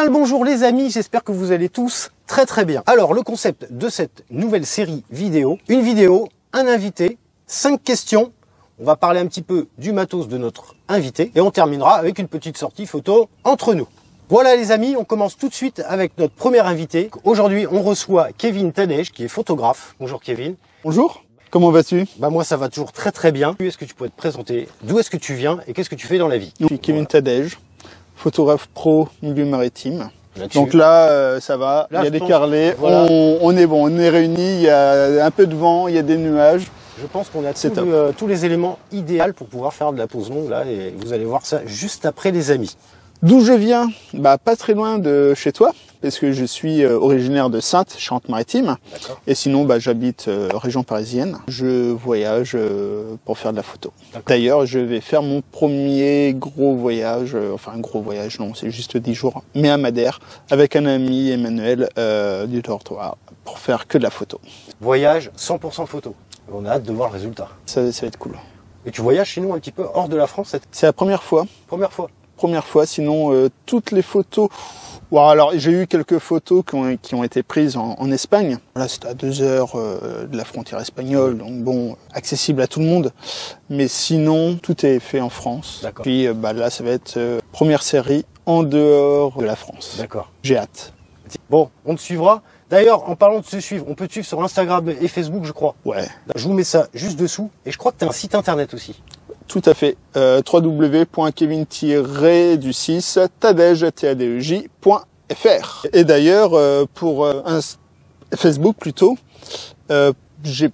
Bien le bonjour les amis, j'espère que vous allez tous très bien. Alors le concept de cette nouvelle série vidéo, une vidéo, un invité, 5 questions. On va parler un petit peu du matos de notre invité et on terminera avec une petite sortie photo entre nous. Voilà les amis, on commence tout de suite avec notre premier invité. Aujourd'hui on reçoit Kevin Tadej qui est photographe. Bonjour Kevin. Bonjour, comment vas-tu? Bah moi ça va toujours très bien. Est-ce que tu pourrais te présenter? D'où est-ce que tu viens et qu'est-ce que tu fais dans la vie? Je suis Kevin Tadej, photographe pro milieu maritime. Donc là, ça va, il y a des carrelets, voilà. On est bon, on est réunis, il y a un peu de vent, il y a des nuages. Je pense qu'on a tous les éléments idéaux pour pouvoir faire de la pose longue là et vous allez voir ça juste après les amis. D'où je viens? Bah pas très loin de chez toi, parce que je suis originaire de Saintes, Charente-Maritime. Et sinon, bah, j'habite région parisienne. Je voyage pour faire de la photo. D'ailleurs, je vais faire mon premier gros voyage, enfin un gros voyage, non, c'est juste 10 jours, mais à Madère, avec un ami, Emmanuel, du dortoir, pour faire que de la photo. Voyage 100% photo. On a hâte de voir le résultat. Ça va être cool. Et tu voyages chez nous un petit peu hors de la France? C'est la première fois. Première fois, sinon toutes les photos. Bon, alors j'ai eu quelques photos qui ont été prises en Espagne. Là, c'était à 2 heures de la frontière espagnole, donc bon, accessible à tout le monde. Mais sinon, tout est fait en France. Puis bah, là, ça va être première série en dehors de la France. D'accord. J'ai hâte. Bon, on te suivra. D'ailleurs, en parlant de se suivre, on peut te suivre sur Instagram et Facebook, je crois. Ouais. Je vous mets ça juste dessous. Et je crois que tu as un site internet aussi. Tout à fait. www.kevin-tadej.fr. Et d'ailleurs, pour un Facebook plutôt, j'ai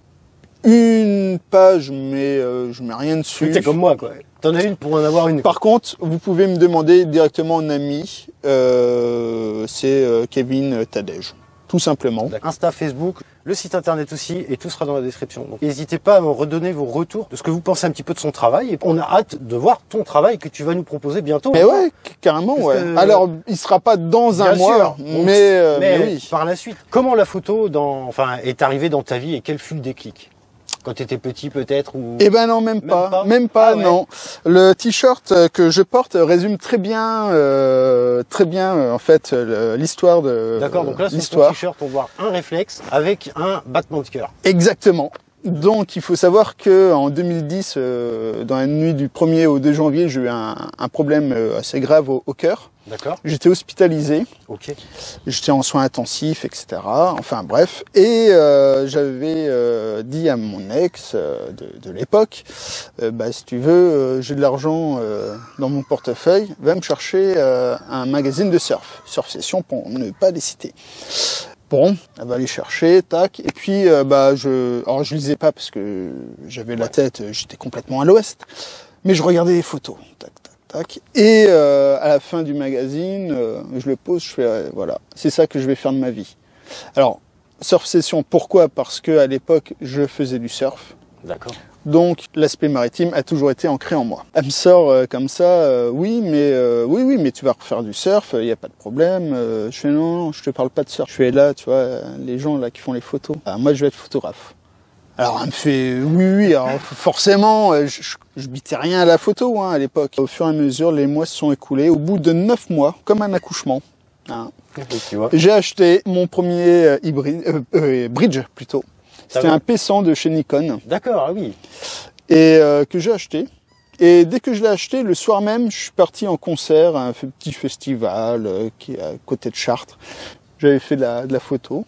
une page, mais je mets rien dessus. C'est comme moi, quoi. T'en as une pour en avoir une. Par contre, vous pouvez me demander directement en ami. C'est Kevin Tadej. Tout simplement. Insta, Facebook, le site internet aussi, et tout sera dans la description. Donc n'hésitez pas à me redonner vos retours de ce que vous pensez un petit peu de son travail. Et on a hâte de voir ton travail que tu vas nous proposer bientôt. Mais ouais, carrément, ouais. Alors, il sera pas dans un mois, mais oui. Par la suite, comment la photo est arrivée dans ta vie et quel fut le déclic? Quand tu étais petit peut-être ou... Eh ben non, même pas, non. Le t-shirt que je porte résume très bien en fait l'histoire de... D'accord, donc là sur ton t-shirt on voit un réflexe avec un battement de cœur. Exactement. Donc il faut savoir que en 2010, dans la nuit du 1er au 2 janvier, j'ai eu un problème assez grave au cœur. D'accord. J'étais hospitalisé. Ok. J'étais en soins intensifs, etc. Enfin bref. Et j'avais dit à mon ex de l'époque, bah si tu veux, j'ai de l'argent dans mon portefeuille, va me chercher un magazine de surf Session pour ne pas les citer. Bon, elle va aller chercher, tac, et puis alors je lisais pas parce que j'avais la tête, j'étais complètement à l'ouest, mais je regardais les photos, tac, tac, et à la fin du magazine, je le pose, je fais voilà, c'est ça que je vais faire de ma vie. Alors, surf session, pourquoi? Parce que à l'époque, je faisais du surf. D'accord. Donc l'aspect maritime a toujours été ancré en moi. Elle me sort comme ça, oui, mais tu vas refaire du surf, il n'y a pas de problème. Je fais non, je te parle pas de surf. Je fais là, tu vois, les gens là qui font les photos. Ah, moi je vais être photographe. Alors elle me fait oui, alors forcément, je bitais rien à la photo à l'époque. Au fur et à mesure, les mois se sont écoulés. Au bout de 9 mois, comme un accouchement, j'ai acheté mon premier bridge plutôt. C'était un P100 de chez Nikon. D'accord, ah oui. Et que j'ai acheté. Et dès que je l'ai acheté, le soir même, je suis parti en concert à un petit festival qui est à côté de Chartres. J'avais fait de la photo.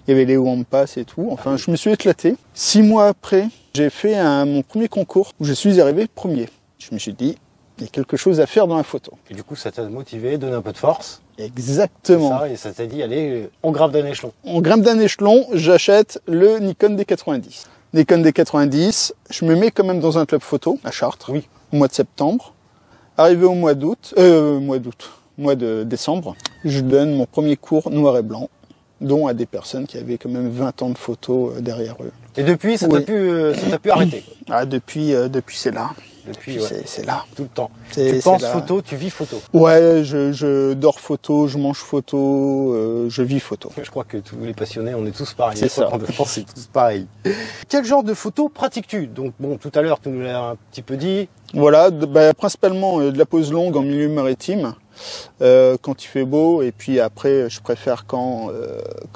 Il y avait les Wampas et tout. Enfin, je me suis éclaté. 6 mois après, j'ai fait mon premier concours où je suis arrivé premier. Je me suis dit, il y a quelque chose à faire dans la photo. Et du coup, ça t'a motivé, donné un peu de force. Exactement. Ça, et ça t'a dit, allez, on grimpe d'un échelon. On grimpe d'un échelon, j'achète le Nikon D90. Nikon D90, je me mets quand même dans un club photo à Chartres, oui, au mois de septembre. Arrivé au mois de décembre, je donne mon premier cours noir et blanc, dont à des personnes qui avaient quand même 20 ans de photos derrière eux. Et depuis, ça t'a pu arrêter? Ah, depuis c'est là. Depuis, c'est là. Tout le temps. Tu penses photo, tu vis photo. Ouais, je dors photo, je mange photo, je vis photo. Je crois que tous les passionnés, on est tous pareils. C'est ça. Je pense c'est tous pareil. Quel genre de photo pratiques-tu? Donc bon, tout à l'heure, tu nous l'as un petit peu dit. Voilà, principalement de la pose longue en milieu maritime. quand il fait beau, et puis après je préfère quand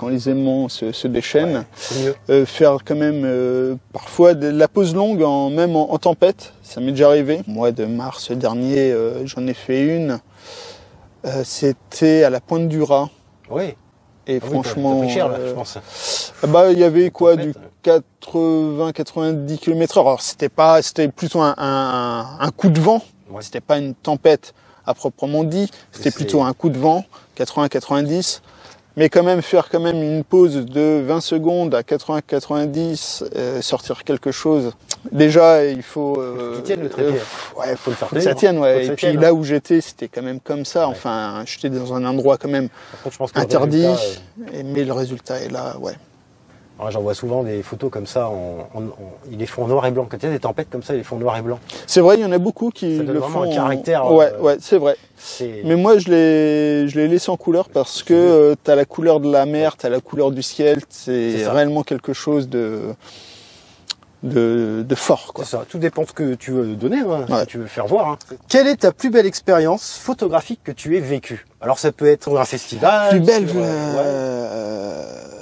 les aimants se déchaînent. Ouais, c'est mieux. Faire quand même parfois de la pause longue même en tempête, ça m'est déjà arrivé. Au mois de mars dernier, j'en ai fait une. C'était à la Pointe du Raz. Oui. Et franchement, t'as pris cher, là, je pense. Bah, il y avait quoi, Tempête, du 80-90 km/h. Alors, c'était plutôt un coup de vent. Ouais. C'était pas une tempête à proprement dit. C'était plutôt un coup de vent, 80-90. Mais quand même, faire quand même une pause de 20 secondes à 80-90, sortir quelque chose. Déjà, il faut... qu'il tienne le trépied. Ouais, Faut le faire faut que ça tienne, ouais. Et puis tienne, là où j'étais, c'était quand même comme ça. Ouais. Enfin, j'étais dans un endroit quand même Par contre, je pense que interdit. le résultat, Mais le résultat est là, ouais. j'en vois souvent des photos comme ça, ils les font en noir et blanc. Quand il y a des tempêtes comme ça, ils les font en noir et blanc. C'est vrai, il y en a beaucoup qui Ça donne le vraiment font. un caractère. Ouais, c'est vrai. Mais moi, je l'ai laissé en couleur parce que t'as la couleur de la mer, t'as la couleur du ciel. C'est réellement quelque chose de fort, quoi. C'est ça. Tout dépend de ce que tu veux donner, hein, ce Ouais. que tu veux faire voir. Hein. Quelle est ta plus belle expérience photographique que tu aies vécue? Alors, ça peut être un festival. Plus belle.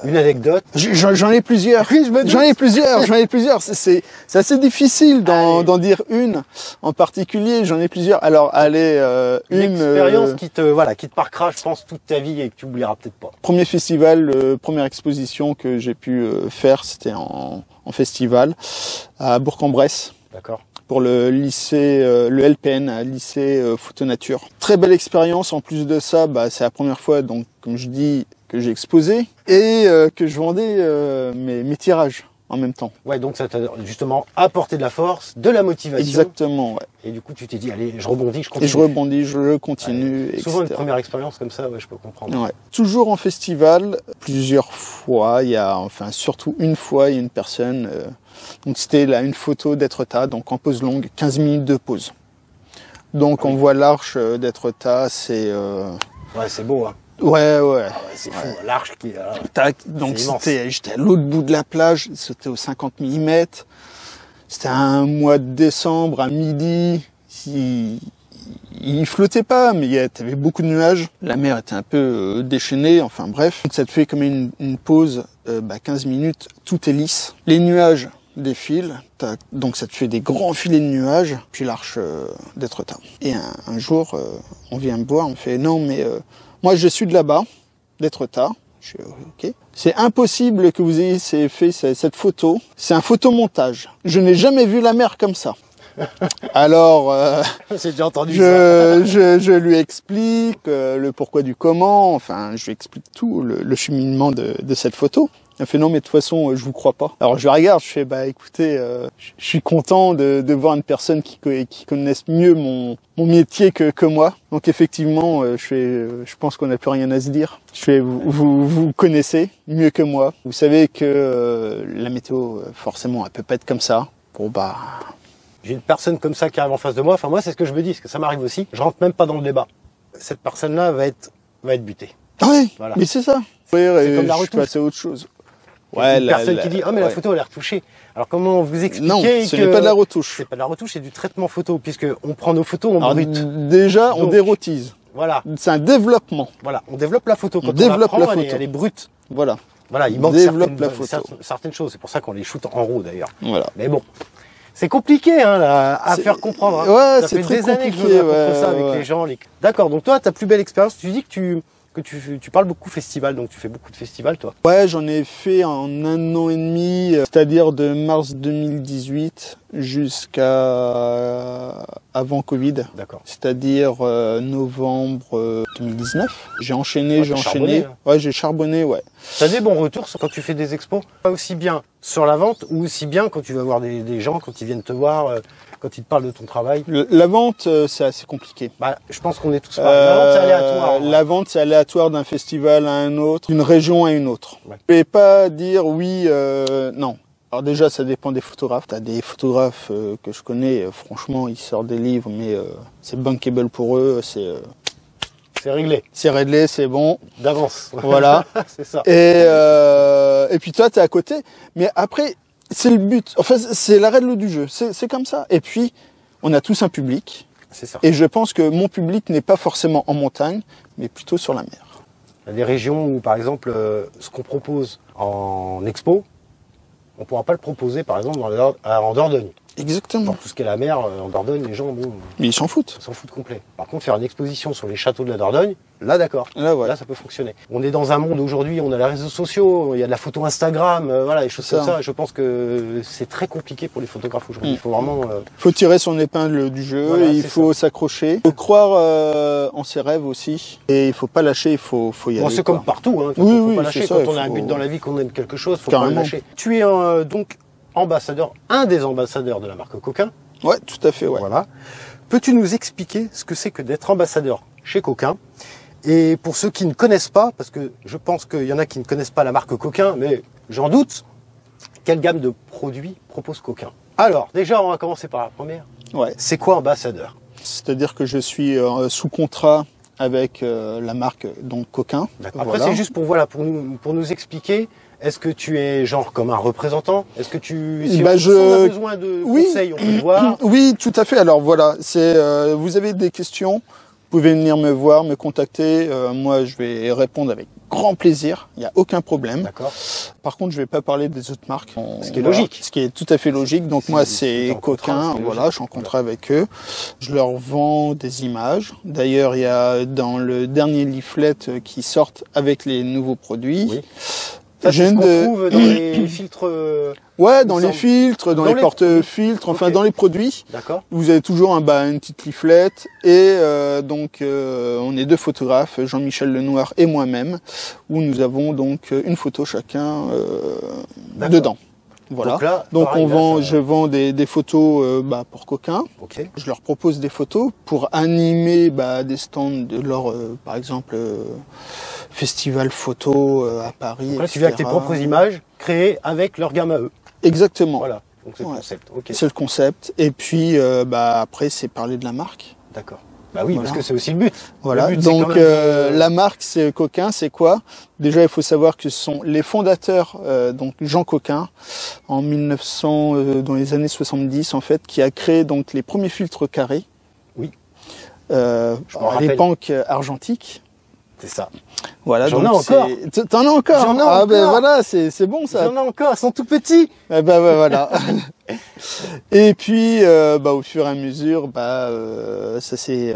Une anecdote. J'en ai plusieurs. Oui, je me doute. J'en ai plusieurs. C'est assez difficile d'en dire une en particulier. J'en ai plusieurs. Alors, allez, Une expérience qui te marquera, je pense, toute ta vie et que tu oublieras peut-être pas. Premier festival, première exposition que j'ai pu faire, c'était en festival à Bourg-en-Bresse. D'accord. Pour le lycée, le LPN, lycée Photo Nature. Très belle expérience. En plus de ça, c'est la première fois, donc, comme je dis, que j'ai exposé et que je vendais mes tirages en même temps. Ouais, donc ça t'a justement apporté de la force, de la motivation. Exactement, ouais. Et du coup, tu t'es dit, allez, je rebondis, je continue. Et je rebondis, je continue, etc. Souvent une première expérience comme ça, ouais, je peux comprendre. Ouais. Toujours en festival, plusieurs fois, surtout une fois, il y a une personne, donc c'était là une photo d'Étretat, donc en pause longue, 15 minutes de pause. Donc on voit l'arche d'Étretat, c'est... Ouais, c'est beau, hein. Ouais. C'est fou, l'arche qui est là. Tac, donc j'étais à l'autre bout de la plage, c'était au 50 mm. C'était un mois de décembre, à midi. Il flottait pas, mais il y avait beaucoup de nuages. La mer était un peu déchaînée, enfin bref. Donc ça te fait comme une pause, 15 minutes, tout est lisse. Les nuages défilent, donc ça te fait des grands filets de nuages, puis l'arche d'Étretat. Et un jour, on vient me voir, on me fait « Non, mais moi je suis de là-bas, d'Étretat. » Je suis « Ok. C'est impossible que vous ayez fait cette photo. C'est un photomontage. Je n'ai jamais vu la mer comme ça. » Alors, j'ai déjà entendu je lui explique le pourquoi du comment, enfin, je lui explique tout, le cheminement de cette photo. Elle fait non, mais de toute façon, je vous crois pas. Alors je regarde, je fais écoutez, je suis content de voir une personne qui connaisse mieux mon métier que moi. Donc effectivement, je pense qu'on n'a plus rien à se dire. Vous connaissez mieux que moi. Vous savez que la météo, forcément, elle peut pas être comme ça. Bon j'ai une personne comme ça qui arrive en face de moi. Enfin moi, c'est ce que je me dis, parce que ça m'arrive aussi. Je rentre même pas dans le débat. Cette personne-là va être butée. Oui, voilà. Mais c'est ça. C'est comme la retouche. Je passe à autre chose. Ouais, une personne qui dit mais la photo a l'air retouchée. Alors comment vous expliquer non, ce n'est pas de la retouche. C'est pas de la retouche, c'est du traitement photo, puisque on prend nos photos en brut. Déjà, on dérotise. Voilà. C'est un développement. Voilà, on développe la photo. Quand on la prend, elle est brute. Voilà. Voilà, il manque certaines choses. C'est pour ça qu'on les shoot en RAW d'ailleurs. Voilà. Mais bon. C'est compliqué à faire comprendre. Hein. Ouais, ça c'est fait très des années que je me bats contre ça avec les gens. D'accord, donc toi, ta plus belle expérience, tu dis que tu parles beaucoup festival, donc tu fais beaucoup de festivals, toi. Ouais, j'en ai fait en 1 an et demi, c'est-à-dire de mars 2018 jusqu'à avant Covid. D'accord. C'est-à-dire novembre 2019. J'ai enchaîné. Hein. Ouais, j'ai charbonné, ouais. T'as des bons retours quand tu fais des expos? Pas aussi bien sur la vente ou aussi bien quand tu vas voir des gens, quand ils viennent te voir, quand ils te parlent de ton travail? La vente, c'est assez compliqué. Je pense qu'on est tous pareils. La vente, c'est aléatoire. La vente, c'est aléatoire d'un festival à un autre, d'une région à une autre. Ouais. Je vais pas dire oui, non. Alors déjà, ça dépend des photographes. T'as des photographes que je connais, franchement, ils sortent des livres, mais c'est bankable pour eux, c'est réglé. C'est réglé, c'est bon. D'avance. Voilà. C'est ça. Et puis toi, t'es à côté. Mais après, c'est le but. Enfin, c'est la règle du jeu. C'est comme ça. Et puis, on a tous un public. C'est ça. Et je pense que mon public n'est pas forcément en montagne, mais plutôt sur la mer. Il y a des régions où, par exemple, ce qu'on propose en expo, on ne pourra pas le proposer, par exemple, en Dordogne. Exactement. Pour tout ce qui est la mer, en Dordogne, les gens, bon, Mais ils s'en foutent. ils s'en foutent complet. Par contre, faire une exposition sur les châteaux de la Dordogne, là, d'accord. Là, voilà. Là, ça peut fonctionner. On est dans un monde aujourd'hui, on a les réseaux sociaux, il y a de la photo Instagram, voilà, des choses comme ça. Je pense que c'est très compliqué pour les photographes aujourd'hui. Il faut vraiment... faut tirer son épingle du jeu, Voilà, il faut s'accrocher. Il faut croire en ses rêves aussi. Et il faut pas lâcher, il faut y aller. C'est comme partout, hein. Oui, Faut oui, pas lâcher. c'est ça, Quand on a un faut- but dans la vie, qu'on aime quelque chose, faut Carrément. pas le lâcher. Tu es donc ambassadeur, un des ambassadeurs de la marque Coquin. Ouais, tout à fait, ouais. Voilà. Peux-tu nous expliquer ce que c'est que d'être ambassadeur chez Coquin? Et pour ceux qui ne connaissent pas, parce que je pense qu'il y en a qui ne connaissent pas la marque Coquin, mais j'en doute, quelle gamme de produits propose Coquin? Alors, déjà, on va commencer par la première. Ouais. C'est quoi ambassadeur? C'est-à-dire que je suis sous contrat avec la marque donc Coquin. D'accord. Après, c'est juste pour nous expliquer. Est-ce que tu es genre comme un représentant? Est-ce que si on a besoin de conseils, on peut le voir? Oui, tout à fait. Alors voilà, vous avez des questions, vous pouvez venir me voir, me contacter. Moi, je vais répondre avec grand plaisir. Il n'y a aucun problème. D'accord. Par contre, je vais pas parler des autres marques. Ce qui est logique. Ce qui est tout à fait logique. Donc moi, c'est c'est en contrat, Coquin. c'est Voilà, logique. je suis en contrat avec eux. Je leur vends des images. D'ailleurs, il y a dans le dernier leaflet qui sort avec les nouveaux produits. Oui. Ça, c'est ce qu'on trouve dans les filtres. Ouais, dans les semble. filtres, dans les porte-filtres, enfin Ok. dans les produits. D'accord. Vous avez toujours une petite leaflet et donc on est deux photographes, Jean-Michel Lenoir et moi-même, où nous avons donc une photo chacun D'accord. dedans. Voilà. Donc là, Donc pareil, on là, vend, ça- je vends des photos pour Coquin. Ok. Je leur propose des photos pour animer des stands de leur, par exemple, festival photo à Paris. Donc là, tu viens avec tes etc. propres images créées avec leur gamme à eux. Exactement. Voilà. Donc c'est le Ouais. concept. Ok. C'est le concept. Et puis après, c'est parler de la marque. D'accord. Bah oui, Voilà. parce que c'est aussi le but. Voilà. Le but, c'est Donc quand même, la marque, c'est Coquin. C'est quoi? Déjà, il faut savoir que ce sont les fondateurs, donc Jean Coquin, en 1900, dans les années 70 en fait, qui a créé donc les premiers filtres carrés. Oui. À rappelle. l'époque argentique. C'est ça. Voilà. J'en donc ai encore. T'en as encore. J'en ai Ah ben encore. voilà, c'est bon ça. J'en ai encore, ils sont tout petits. Eh ben voilà. Et puis, au fur et à mesure, ça s'est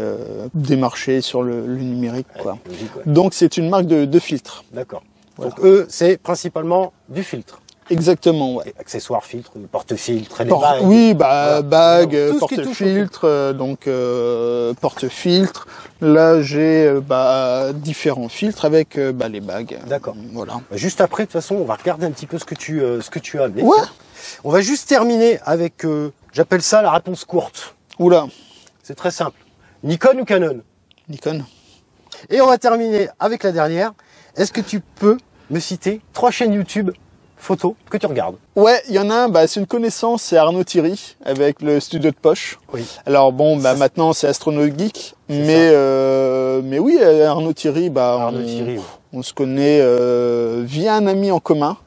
démarché sur le numérique, quoi. Ouais, logique, ouais. Donc, c'est une marque de filtres. D'accord. Voilà. Donc eux, c'est principalement du filtre. Exactement, ouais. Et accessoires filtres, porte-filtres, les bagues. Oui, Voilà. bague, Tout ce qui touche au porte-filtre, porte-filtre. Là, j'ai différents filtres avec les bagues. D'accord. Voilà. Bah, juste après, de toute façon, on va regarder un petit peu ce que tu as amené. Ouais. On va juste terminer avec, j'appelle ça la réponse courte. Oula, C'est très simple. Nikon ou Canon? Nikon. Et on va terminer avec la dernière. Est-ce que tu peux me citer 3 chaînes YouTube photos que tu regardes? Ouais, il y en a un, c'est une connaissance, c'est Arnaud Thierry, avec le studio de poche. Oui. Alors bon, maintenant c'est Astronaut Geek, mais oui, Arnaud Thierry, Arnaud Thierry, oui. on se connaît via un ami en commun,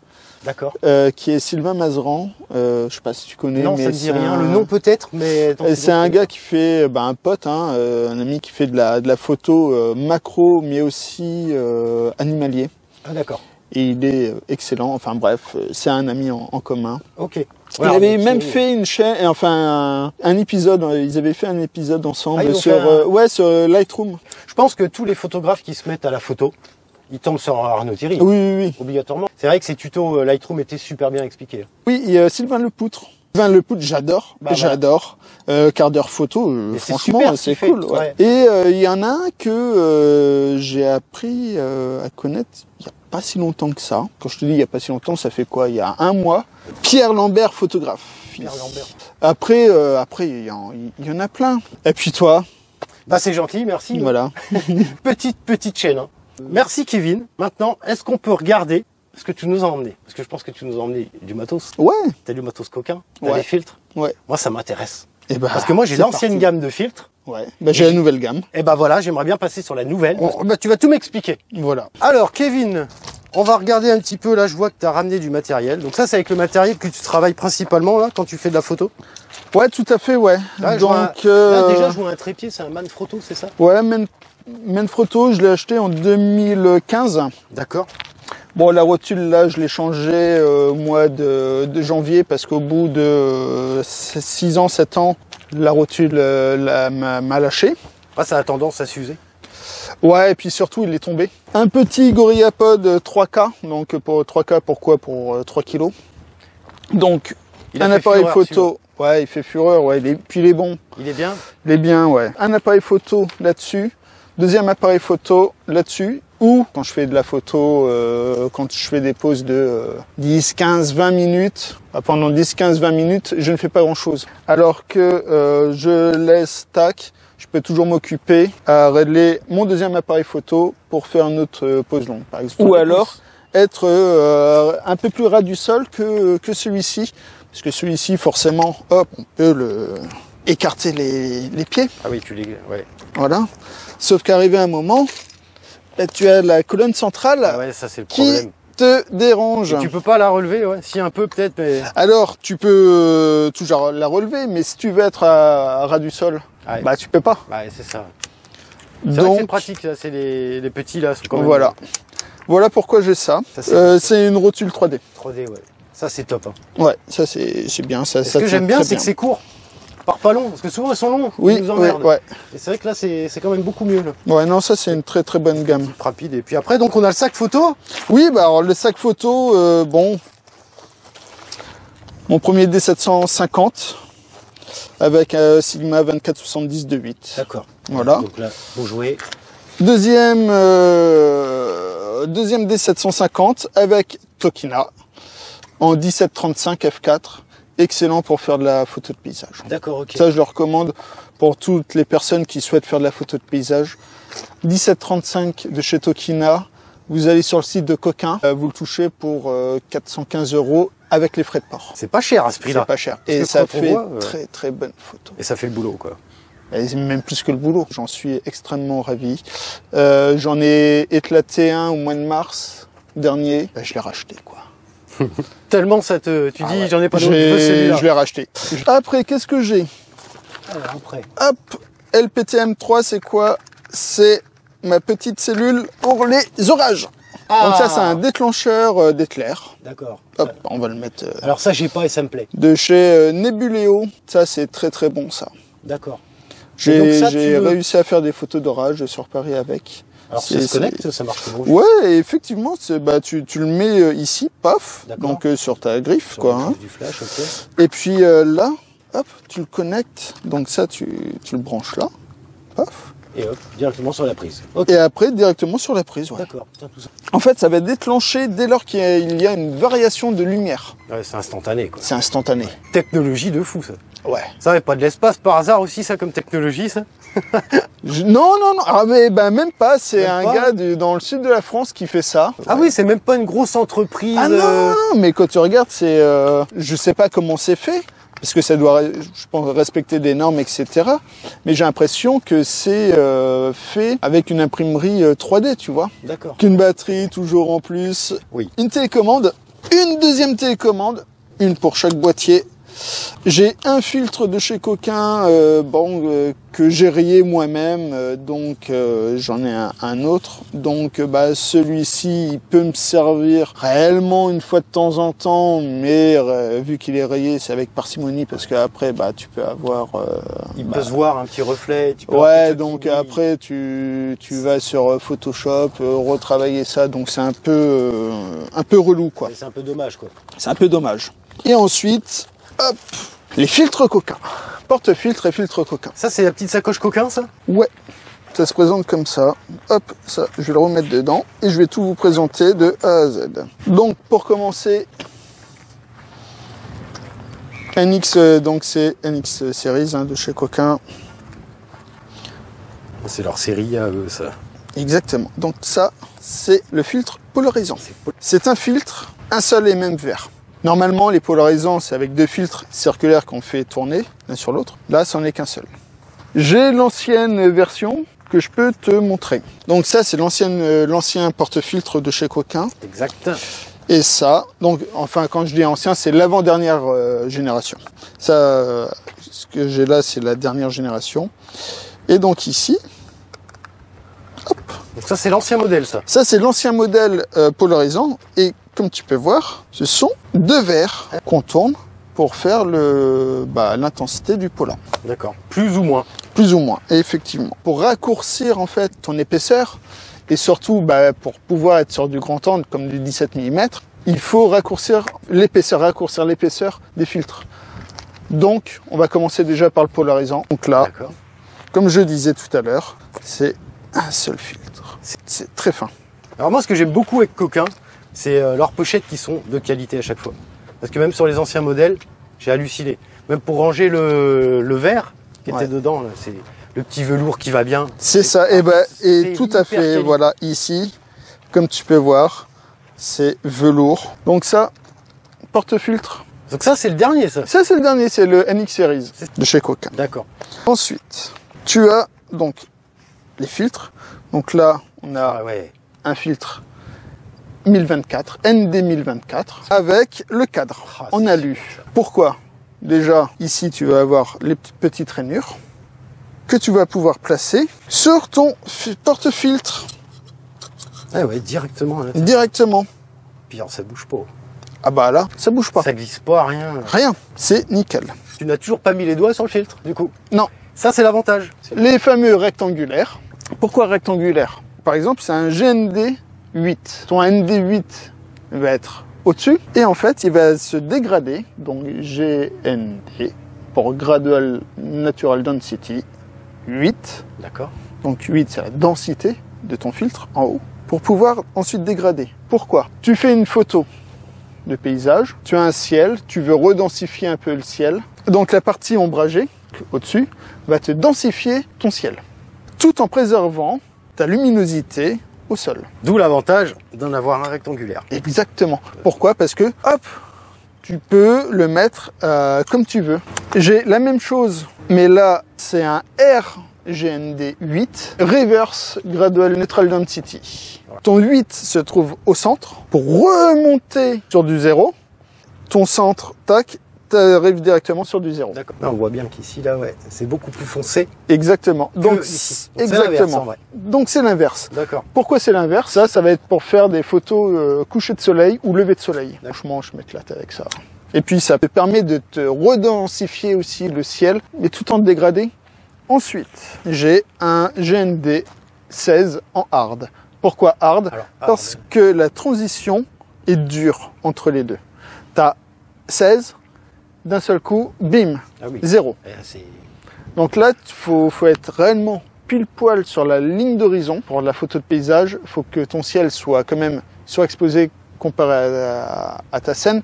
D'accord. qui est Sylvain Mazeran. Je sais pas si tu connais, Non, mais ça me dit c'est rien. Le nom peut-être, mais... attends, c'est un gars qui fait, un pote, un ami qui fait de la photo macro, mais aussi animalier. Ah d'accord. Et il est excellent. Enfin bref, c'est un ami en commun. Ok. Il avait même fait une chaîne, un épisode. Ils avaient fait un épisode ensemble Ah, ils ont sur, fait sur Lightroom. Je pense que tous les photographes qui se mettent à la photo, ils tombent sur Arnaud Thierry. Oui. Obligatoirement. C'est vrai que ces tutos Lightroom étaient super bien expliqués. Oui, il y a Sylvain Lepoutre. Sylvain Lepoutre, j'adore. Voilà. Quart d'heure photo, Et c'est franchement, super ce c'est qu'il fait, cool. Ouais. ouais. Et il y en a un que j'ai appris à connaître il n'y a pas si longtemps que ça. Quand je te dis il n'y a pas si longtemps, ça fait quoi? Il y a un mois. Pierre Lambert, photographe. Pierre Lambert. Après, il y en a plein. Et puis toi, Bah c'est gentil, merci. voilà. Petite chaîne. Hein. Merci Kevin. Maintenant, est-ce qu'on peut regarder ce que tu nous as emmené? Parce que je pense que tu nous as emmené du matos. Ouais. T'as du matos Coquin, t'as Ouais. des filtres. Ouais. Moi, ça m'intéresse. Et Parce que moi, j'ai c'est l'ancienne parti. gamme de filtres. Ouais. J'ai la nouvelle gamme. Et bah voilà, j'aimerais bien passer sur la nouvelle. Tu vas tout m'expliquer. Voilà. Alors, Kevin, On va regarder un petit peu, là je vois que tu as ramené du matériel. Donc ça c'est avec le matériel que tu travailles principalement là quand tu fais de la photo? Ouais, tout à fait, ouais. Là, Donc, là déjà je vois un trépied, c'est un Manfrotto, c'est ça? Ouais, Manfrotto, je l'ai acheté en 2015. D'accord. Bon, la rotule, là, je l'ai changée au mois de janvier parce qu'au bout de 6 ans, 7 ans, la rotule m'a lâché. Ah, ça a tendance à s'user. Ouais, et puis surtout, il est tombé. Un petit GorillaPod 3K. Donc, pour 3K, pourquoi? Pour 3 kilos. Donc, un appareil photo. Ouais, il fait fureur, ouais. Puis il est bon. Il est bien? Il est bien, ouais. Un appareil photo là-dessus. Deuxième appareil photo là-dessus. Ou quand je fais de la photo, quand je fais des pauses de 10, 15, 20 minutes, pendant 10, 15, 20 minutes, je ne fais pas grand-chose. Alors que je laisse tac, je peux toujours m'occuper à régler mon deuxième appareil photo pour faire une autre pause longue, par exemple. Ou alors être un peu plus ras du sol que celui-ci. Parce que celui-ci, forcément, hop, on peut écarter les pieds. Ah oui, tu les... Ouais. Voilà. Sauf qu'arrivé à un moment... Là, tu as la colonne centrale ouais, ça, c'est le problème. Qui te dérange. Et tu peux pas la relever, ouais. Si un peu peut-être, mais... Alors, tu peux toujours la relever, mais si tu veux être à ras du sol, ouais. Bah tu peux pas. Ouais, c'est ça. C'est vrai que c'est pratique, là. C'est les petits, là. Quand même... Voilà. Voilà pourquoi j'ai ça. C'est une rotule 3D. 3D, ouais. Ça, c'est top. Hein. Ouais, ça, c'est bien. Ça, ce que j'aime bien, c'est que c'est court. Part pas long, parce que souvent, ils sont longs. Oui, ils nous emmerdent. Ouais. Et c'est vrai que là, c'est quand même beaucoup mieux, là. Ouais, non, ça, c'est une très, très bonne gamme. Rapide. Et puis après, donc, on a le sac photo. Oui, bah, alors, le sac photo, bon. Mon premier D750 avec un Sigma 2470 de 8. D'accord. Voilà. Donc là, bon jouer. Deuxième D750 avec Tokina en 1735 f4. Excellent pour faire de la photo de paysage. D'accord, ok. Ça, je le recommande pour toutes les personnes qui souhaitent faire de la photo de paysage. 1735 de chez Tokina. Vous allez sur le site de Coquin, vous le touchez pour 415 € avec les frais de port. C'est pas cher à ce prix-là. C'est pas cher. Et ça fait très très bonne photo. Et ça fait le boulot, quoi. Et même plus que le boulot. J'en suis extrêmement ravi. J'en ai éclaté un au mois de mars dernier. Ben, je l'ai racheté, quoi. Tellement ça te... Tu dis, ouais. J'en ai pas d'autre, celui-là. Je l'ai racheté. Après, qu'est-ce que j'ai? Alors, après. Hop, LPTM3, c'est quoi? C'est ma petite cellule pour les orages. Ah. Donc ça, c'est un déclencheur d'éclairs. D'accord. Hop, on va le mettre... Alors ça, j'ai pas et ça me plaît. De chez Nebuleo. Ça, c'est très très bon, ça. D'accord. J'ai réussi à faire des photos d'orage sur Paris avec. Alors ça se connecte, ça marche comment? Ouais, effectivement, bah, tu le mets ici, paf, donc sur ta griffe, sur quoi. Du flash, okay. Et puis là, hop, tu le connectes, donc ça, tu le branches là, paf. Et hop, directement sur la prise. Okay. Et après, directement sur la prise, ouais. D'accord. Tout ça. En fait, ça va déclencher dès lors qu'il y a une variation de lumière. Ouais, c'est instantané, quoi. C'est instantané. Technologie de fou, ça. Ouais. Ça va pas de l'espace par hasard aussi, ça, comme technologie, ça? Non. Ah, mais bah, même pas. C'est un gars dans le sud de la France qui fait ça. Ah oui, c'est même pas une grosse entreprise. Ah non, mais quand tu regardes, c'est... je sais pas comment c'est fait, parce que ça doit, je pense, respecter des normes, etc. Mais j'ai l'impression que c'est fait avec une imprimerie 3D, tu vois. D'accord. Qu'une batterie toujours en plus. Oui. Une télécommande, une deuxième télécommande, une pour chaque boîtier. J'ai un filtre de chez Coquin que j'ai rayé moi-même, donc j'en ai un autre. Donc bah, celui-ci, il peut me servir réellement une fois de temps en temps, mais vu qu'il est rayé, c'est avec parcimonie parce qu'après, bah, tu peux avoir... il peut se voir un petit reflet. Tu peux donc après, tu vas sur Photoshop, retravailler ça, donc c'est un peu relou, quoi. C'est un peu dommage, quoi. C'est un peu dommage. Et ensuite... Hop, les filtres Coquin. Porte-filtre et filtre Coquin. Ça, c'est la petite sacoche Coquin, ça? Ouais. Ça se présente comme ça. Hop, ça, je vais le remettre dedans. Et je vais tout vous présenter de A à Z. Donc, pour commencer, NX, donc c'est NX Series de chez Coquin. C'est leur série à eux, ça. Exactement. Donc ça, c'est le filtre polarisant. C'est un filtre, un seul et même vert. Normalement, les polarisants, c'est avec deux filtres circulaires qu'on fait tourner l'un sur l'autre. Là, c'en est qu'un seul. J'ai l'ancienne version que je peux te montrer. Donc ça, c'est l'ancien porte-filtre de chez Coquin. Exact. Et ça, donc, enfin, quand je dis ancien, c'est l'avant-dernière génération. Ça, ce que j'ai là, c'est la dernière génération. Et donc ici, hop. Donc ça, c'est l'ancien modèle, ça. Ça, c'est l'ancien modèle polarisant. Et comme tu peux voir, ce sont deux verres qu'on tourne pour faire l'intensité du polar. D'accord. Plus ou moins. Plus ou moins, effectivement. Pour raccourcir, en fait, ton épaisseur, et surtout, pour pouvoir être sur du grand angle, comme du 17 mm, il faut raccourcir l'épaisseur des filtres. Donc, on va commencer déjà par le polarisant. Donc là, comme je disais tout à l'heure, c'est un seul filtre. C'est très fin. Alors moi, ce que j'aime beaucoup avec Coquin, c'est leurs pochettes qui sont de qualité à chaque fois. Parce que même sur les anciens modèles, j'ai halluciné. Même pour ranger le verre qui était dedans, c'est le petit velours qui va bien. C'est ça, et tout à fait, qualité. Voilà, ici, comme tu peux voir, c'est velours. Donc ça, porte-filtre. Donc ça, c'est le dernier, ça. Ça, c'est le dernier, c'est le NX Series de chez Coquin. D'accord. Ensuite, tu as donc les filtres. Donc là, on a un filtre 1024, ND 1024, avec le cadre en alu. Pourquoi? Déjà, ici, tu vas avoir les petites rainures que tu vas pouvoir placer sur ton porte-filtre. Ah ouais, directement. Là. Directement. Puis alors, ça bouge pas. Ah bah là, ça bouge pas. Ça glisse pas, rien. Rien, c'est nickel. Tu n'as toujours pas mis les doigts sur le filtre, du coup? Non. Ça, c'est l'avantage. Les fameux rectangulaires. Pourquoi rectangulaire? Par exemple, c'est un GND 8. Ton ND 8 va être au-dessus et en fait, il va se dégrader. Donc GND pour Gradual Natural Density 8. D'accord. Donc 8, c'est la densité de ton filtre en haut pour pouvoir ensuite dégrader. Pourquoi? Tu fais une photo de paysage, tu as un ciel, tu veux redensifier un peu le ciel. Donc la partie ombragée au-dessus va te densifier ton ciel tout en préservant ta luminosité au sol. D'où l'avantage d'en avoir un rectangulaire. Exactement. Pourquoi? Parce que, hop, tu peux le mettre comme tu veux. J'ai la même chose, mais là, c'est un RGND 8, Reverse Gradual Neutral Density. Ton 8 se trouve au centre. Pour remonter sur du 0, ton centre, tac, tu arrives directement sur du 0. D'accord. On voit bien qu'ici, là, c'est beaucoup plus foncé. Exactement. Donc, exactement. Donc c'est l'inverse. D'accord. Pourquoi c'est l'inverse? Ça va être pour faire des photos coucher de soleil ou lever de soleil. Franchement, je m'éclate avec ça. Et puis ça te permet de te redensifier aussi le ciel, mais tout en dégradé. Ensuite, j'ai un GND 16 en hard. Pourquoi hard? Parce que la transition est dure entre les deux. Tu as 16, d'un seul coup, bim, 0. Donc là, il faut être réellement pile poil sur la ligne d'horizon. Pour la photo de paysage, il faut que ton ciel soit quand même surexposé comparé à ta scène.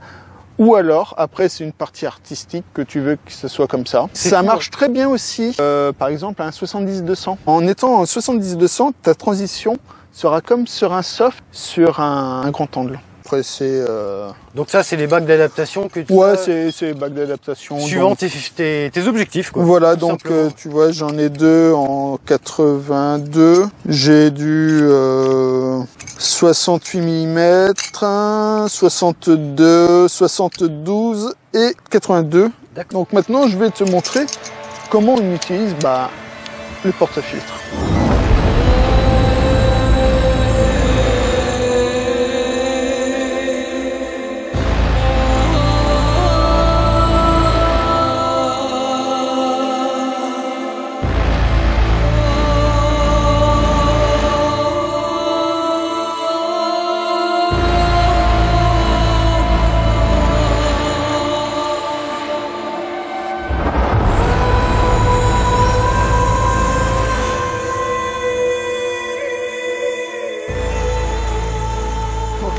Ou alors, après, c'est une partie artistique que tu veux que ce soit comme ça. Ça marche très bien aussi, par exemple, à un 70-200. En étant en 70-200, ta transition sera comme sur un soft, sur un grand angle. Après, c'est... Donc ça, c'est les bacs d'adaptation que tu... Ouais, c'est les bacs d'adaptation. Suivant tes objectifs, quoi. Voilà, donc tu vois, j'en ai deux en 82. J'ai du 68 mm, 62, 72 et 82. Donc maintenant, je vais te montrer comment on utilise le porte-filtre.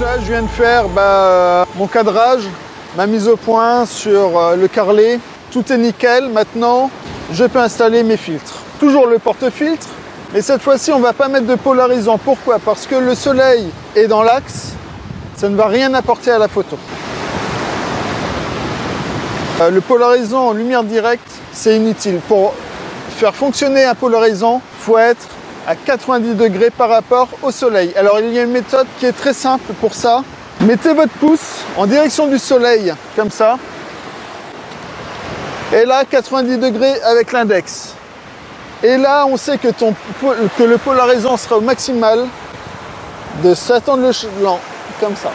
Là, je viens de faire mon cadrage, ma mise au point sur le carrelet. Tout est nickel. Maintenant, je peux installer mes filtres. Toujours le porte-filtre, mais cette fois-ci, on ne va pas mettre de polarisant. Pourquoi? Parce que le soleil est dans l'axe. Ça ne va rien apporter à la photo. Le polarisant en lumière directe, c'est inutile. Pour faire fonctionner un polarisant, il faut être à 90 degrés par rapport au soleil. Alors il y a une méthode qui est très simple pour ça. Mettez votre pouce en direction du soleil, comme ça. Et là, 90 degrés avec l'index. Et là, on sait que, le polarisant sera au maximal de s'attendre le blanc, comme ça.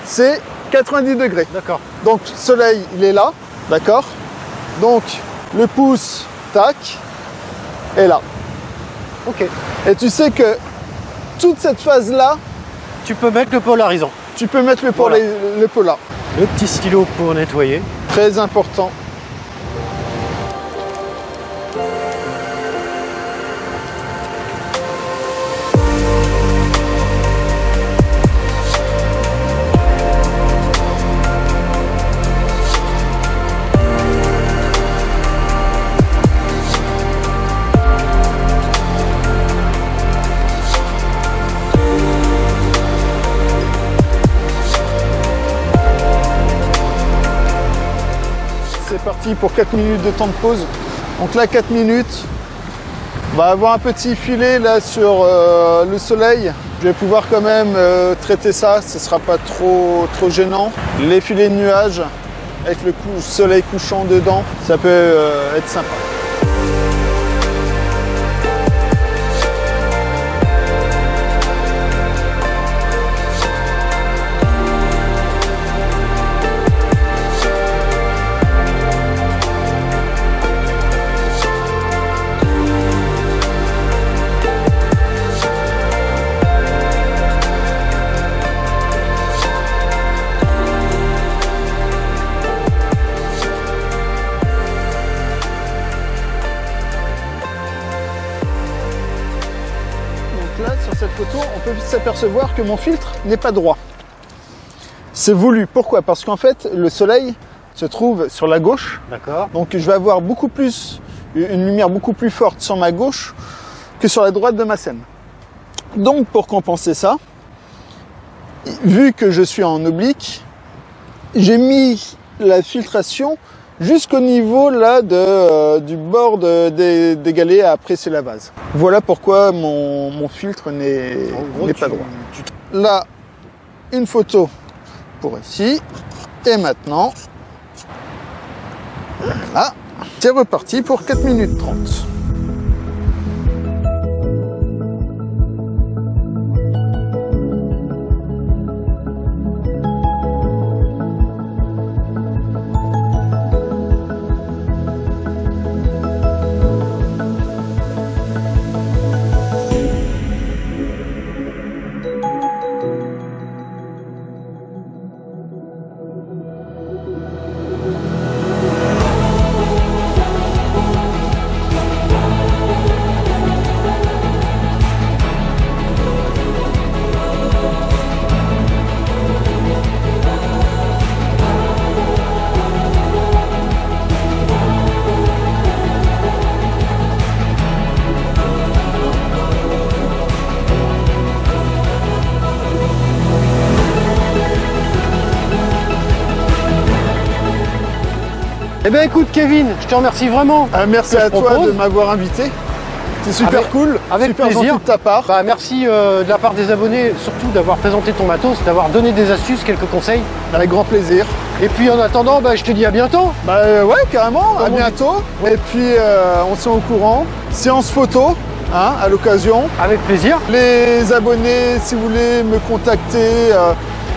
C'est 90 degrés. D'accord. Donc, soleil, il est là, d'accord. Donc, le pouce, tac, est là. Ok. Et tu sais que toute cette phase-là, Tu peux mettre le polarisant. tu peux mettre le Voilà. polar. Le petit stylo pour nettoyer. Très important. C'est parti pour 4 minutes de temps de pause. Donc là, 4 minutes. On va avoir un petit filet là sur le soleil. Je vais pouvoir quand même traiter ça, ce ne sera pas trop gênant. Les filets de nuages avec le soleil couchant dedans, ça peut être sympa. Là, sur cette photo, on peut vite s'apercevoir que mon filtre n'est pas droit. C'est voulu. Pourquoi? Parce qu'en fait, le soleil se trouve sur la gauche. D'accord. Donc je vais avoir une lumière beaucoup plus forte sur ma gauche que sur la droite de ma scène. Donc pour compenser ça, vu que je suis en oblique, j'ai mis la filtration jusqu'au niveau là du bord des galets à presser la vase. Voilà pourquoi mon filtre n'est pas droit. Là, une photo pour ici. Et maintenant, voilà, c'est reparti pour 4 minutes 30. Eh bien écoute Kevin, je te remercie vraiment. Merci à toi de m'avoir invité. C'est super cool, avec super plaisir gentil de ta part. Bah, merci de la part des abonnés, surtout d'avoir présenté ton matos, d'avoir donné des astuces, quelques conseils. Avec grand plaisir. Et puis en attendant, bah, je te dis à bientôt. Ouais, carrément, à Comme on bientôt. Et puis on se tient au courant. Séance photo, hein, à l'occasion. Avec plaisir. Les abonnés, si vous voulez me contacter,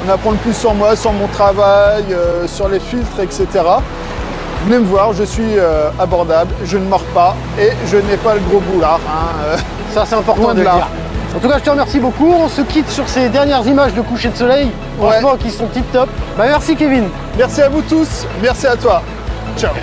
en apprendre plus sur moi, sur mon travail, sur les filtres, etc. Venez me voir, je suis abordable, je ne mords pas et je n'ai pas le gros boulard. Hein, Ça c'est important loin de de le là. dire. En tout cas, je te remercie beaucoup. On se quitte sur ces dernières images de coucher de soleil, franchement, qui sont tip top. Bah, merci Kevin. Merci à vous tous, merci à toi. Ciao.